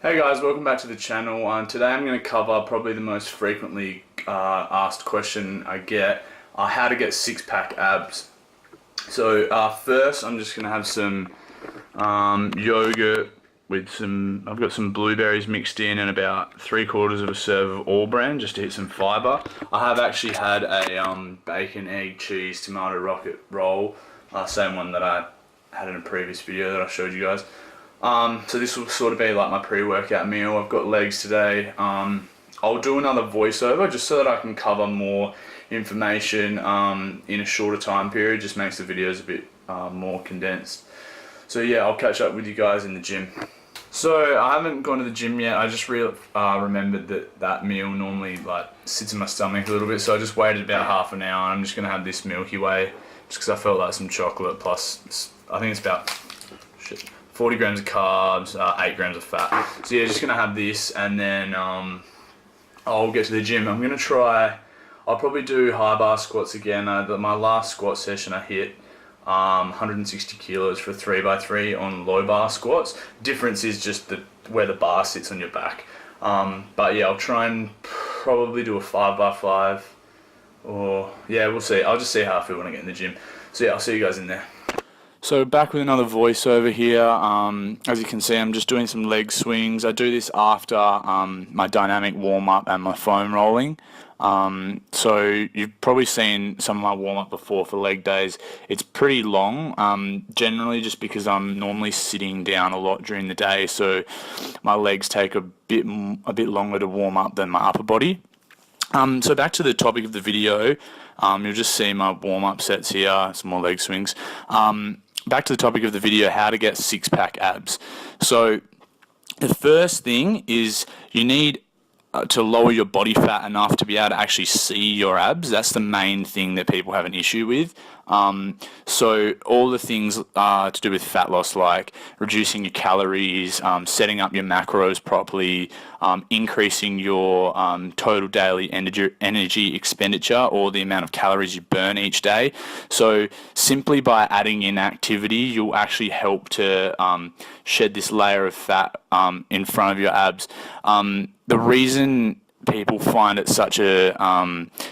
Hey guys, welcome back to the channel. Today I'm going to cover probably the most frequently asked question I get, how to get six-pack abs. So first I'm just going to have some yogurt with I've got some blueberries mixed in and about 3/4 of a serve of All Bran just to hit some fibre. I have actually had a bacon, egg, cheese, tomato rocket roll, same one that I had in a previous video that I showed you guys. So this will sort of be like my pre-workout meal. I've got legs today. I'll do another voiceover just so that I can cover more information in a shorter time period. Just makes the videos a bit more condensed. So yeah, I'll catch up with you guys in the gym. So I haven't gone to the gym yet. I just remembered that meal normally sits in my stomach a little bit. So I just waited about half an hour. And I'm just gonna have this Milky Way just because I felt like some chocolate plus I think it's about 40 grams of carbs, 8 grams of fat. So yeah, just gonna have this and then I'll get to the gym. I'll probably do high bar squats again. My last squat session I hit 160 kilos for 3x3 on low bar squats. Difference is just where the bar sits on your back. But yeah, I'll try and probably do a 5x5 or yeah, we'll see. I'll just see how I feel when I get in the gym. So yeah, I'll see you guys in there. So back with another voiceover here. As you can see, I'm just doing some leg swings. I do this after my dynamic warm-up and my foam rolling. So you've probably seen some of my warm-up before for leg days. It's pretty long, generally just because I'm normally sitting down a lot during the day, so my legs take a bit longer to warm up than my upper body. So back to the topic of the video, you'll just see my warm-up sets here, some more leg swings. Back to the topic of the video, how to get six-pack abs. So the first thing is you need to lower your body fat enough to be able to actually see your abs. That's the main thing that people have an issue with. So all the things to do with fat loss, like reducing your calories, setting up your macros properly, increasing your total daily energy expenditure, or the amount of calories you burn each day. So simply by adding in activity, you'll actually help to shed this layer of fat in front of your abs. The reason people find it such a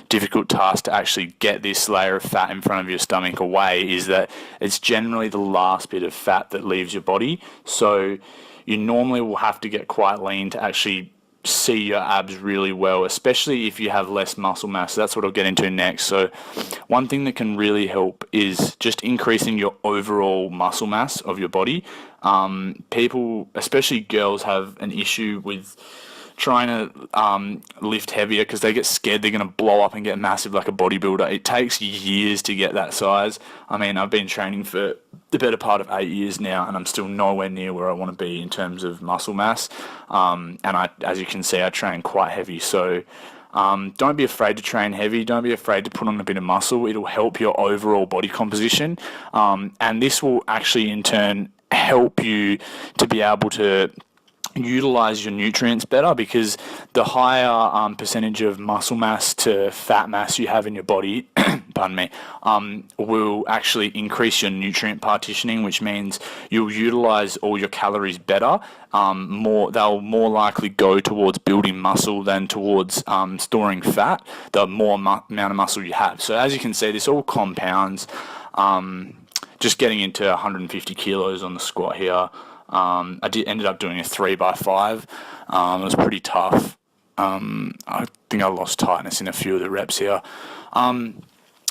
difficult task to actually get this layer of fat in front of your stomach away is that it's generally the last bit of fat that leaves your body. So you normally will have to get quite lean to actually see your abs really well, especially if you have less muscle mass. That's what I'll get into next. So one thing that can really help is just increasing your overall muscle mass of your body. People, especially girls, have an issue with trying to lift heavier because they get scared they're going to blow up and get massive like a bodybuilder. It takes years to get that size. I mean, I've been training for the better part of 8 years now, and I'm still nowhere near where I want to be in terms of muscle mass. And as you can see, I train quite heavy. So don't be afraid to train heavy. Don't be afraid to put on a bit of muscle. It'll help your overall body composition. And this will actually in turn help you to be able to utilize your nutrients better, because the higher percentage of muscle mass to fat mass you have in your body pardon me, will actually increase your nutrient partitioning, which means you'll utilize all your calories better. They'll more likely go towards building muscle than towards storing fat, the more amount of muscle you have. So as you can see, this all compounds. Just getting into 150 kilos on the squat here. Ended up doing a 3x5. It was pretty tough. I think I lost tightness in a few of the reps here.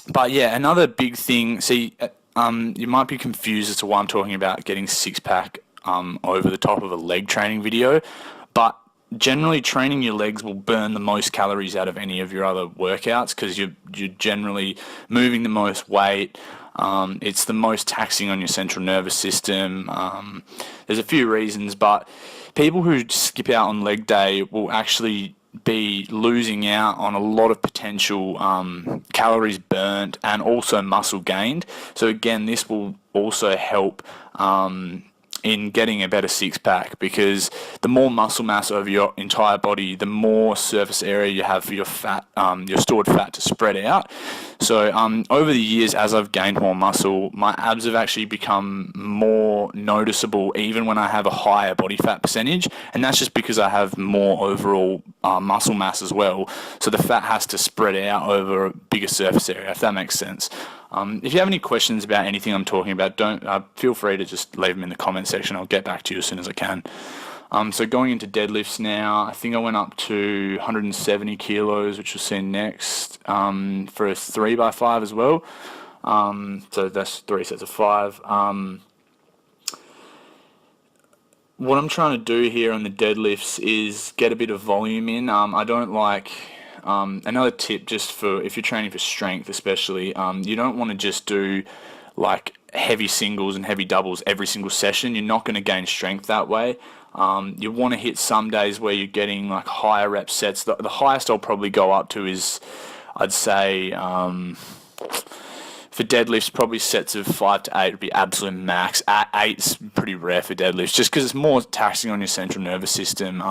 But yeah, another big thing. See, you might be confused as to why I'm talking about getting six-pack over the top of a leg training video, but generally training your legs will burn the most calories out of any of your other workouts because you're generally moving the most weight. It's the most taxing on your central nervous system. There's a few reasons, but people who skip out on leg day will actually be losing out on a lot of potential calories burnt and also muscle gained. So again, this will also help in getting a better six pack, because the more muscle mass over your entire body, the more surface area you have for your fat, your stored fat to spread out. So over the years, as I've gained more muscle, my abs have actually become more noticeable even when I have a higher body fat percentage, and that's just because I have more overall muscle mass as well. So the fat has to spread out over a bigger surface area, if that makes sense. If you have any questions about anything I'm talking about, don't feel free to just leave them in the comment section. I'll get back to you as soon as I can. So going into deadlifts now, I think I went up to 170 kilos, which we'll see next, for a 3x5 as well. So that's 3 sets of 5. What I'm trying to do here on the deadlifts is get a bit of volume in. I don't like... another tip, just for if you're training for strength especially, you don't want to just do like heavy singles and heavy doubles every single session. You're not going to gain strength that way. You want to hit some days where you're getting like higher rep sets. The highest I'll probably go up to is, I'd say, for deadlifts, probably sets of 5 to 8 would be absolute max. 8's pretty rare for deadlifts, just because it's more taxing on your central nervous system,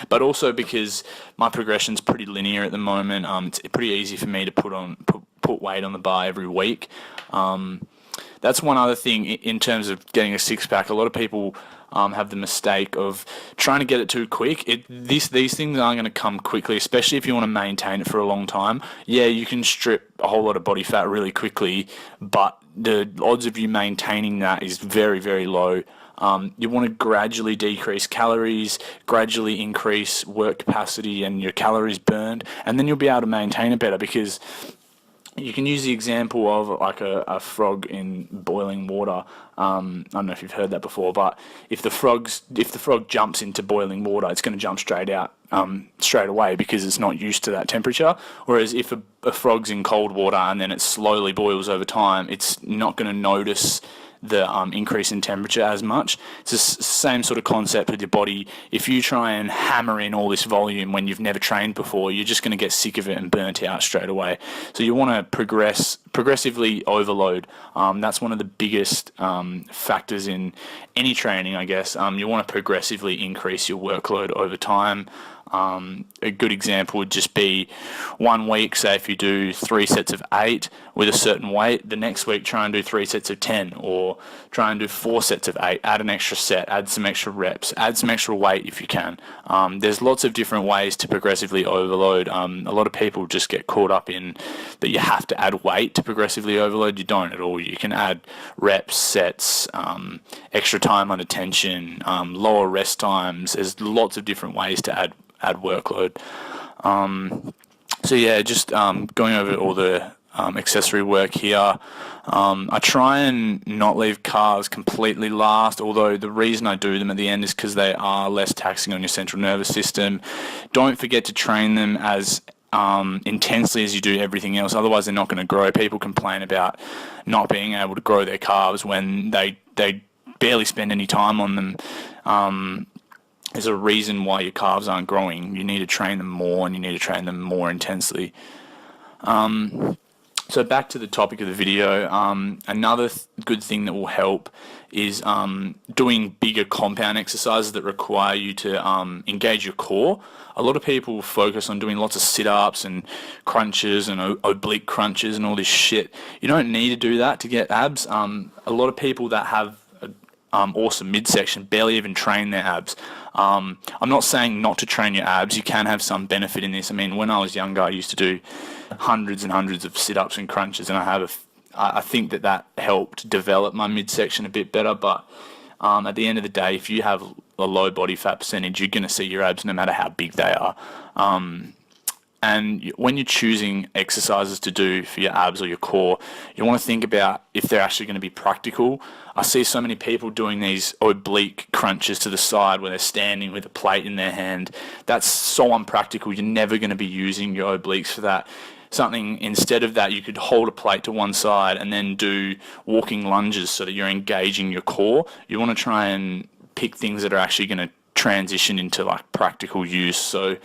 but also because my progression's pretty linear at the moment. It's pretty easy for me to put weight on the bar every week. That's one other thing in terms of getting a six-pack. A lot of people have the mistake of trying to get it too quick. These things aren't going to come quickly, especially if you want to maintain it for a long time. Yeah, you can strip a whole lot of body fat really quickly, but the odds of you maintaining that is very, very low. You want to gradually decrease calories, gradually increase work capacity and your calories burned, and then you'll be able to maintain it better, because you can use the example of like a frog in boiling water. I don't know if you've heard that before, but if the frog jumps into boiling water, it's going to jump straight out straight away, because it's not used to that temperature. Whereas if a frog's in cold water and then it slowly boils over time, it's not going to notice the increase in temperature as much. It's the same sort of concept with your body. If you try and hammer in all this volume when you've never trained before, you're just going to get sick of it and burnt out straight away. So you want to progressively overload. That's one of the biggest factors in any training, I guess. You want to progressively increase your workload over time. A good example would just be 1 week, say if you do 3 sets of 8 with a certain weight, the next week try and do 3 sets of 10, or try and do 4 sets of 8, add an extra set, add some extra reps, add some extra weight if you can. There's lots of different ways to progressively overload. A lot of people just get caught up in that you have to add weight to progressively overload. You don't at all. You can add reps, sets, extra time under tension, lower rest times. There's lots of different ways to add workload. So yeah, just going over all the accessory work here. I try and not leave cars completely last, although the reason I do them at the end is because they are less taxing on your central nervous system. Don't forget to train them as intensely as you do everything else, otherwise they're not going to grow. People complain about not being able to grow their calves when they barely spend any time on them. There's a reason why your calves aren't growing. You need to train them more, and you need to train them more intensely. So back to the topic of the video, another good thing that will help is doing bigger compound exercises that require you to engage your core. A lot of people focus on doing lots of sit-ups and crunches and oblique crunches and all this shit. You don't need to do that to get abs. A lot of people that have awesome midsection barely even train their abs. I'm not saying not to train your abs. You can have some benefit in this. I mean, when I was younger, I used to do hundreds and hundreds of sit-ups and crunches, and I think that helped develop my midsection a bit better. But at the end of the day, if you have a low body fat percentage, you're going to see your abs no matter how big they are. And when you're choosing exercises to do for your abs or your core, you want to think about if they're actually going to be practical. I see so many people doing these oblique crunches to the side where they're standing with a plate in their hand. That's so unpractical. You're never going to be using your obliques for that. Instead of that, you could hold a plate to one side and then do walking lunges so that you're engaging your core. You want to try and pick things that are actually going to transition into like practical use. So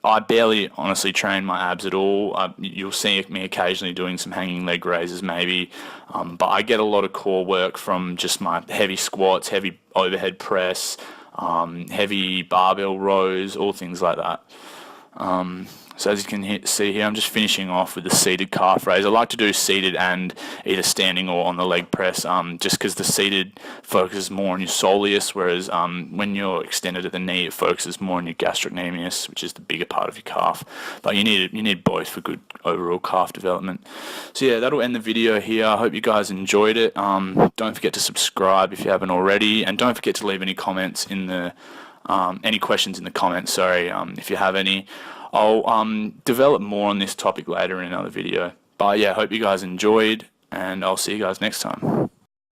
I barely honestly train my abs at all. You'll see me occasionally doing some hanging leg raises maybe, but I get a lot of core work from just my heavy squats, heavy overhead press, heavy barbell rows, all things like that. So as you can see here, I'm just finishing off with the seated calf raise. I like to do seated and either standing or on the leg press, just because the seated focuses more on your soleus, whereas when you're extended at the knee, it focuses more on your gastrocnemius, which is the bigger part of your calf. But you need both for good overall calf development. So yeah, that'll end the video here. I hope you guys enjoyed it. Don't forget to subscribe if you haven't already, and don't forget to leave any comments in the any questions in the comments. Sorry, if you have any. I'll develop more on this topic later in another video. But yeah, hope you guys enjoyed, and I'll see you guys next time.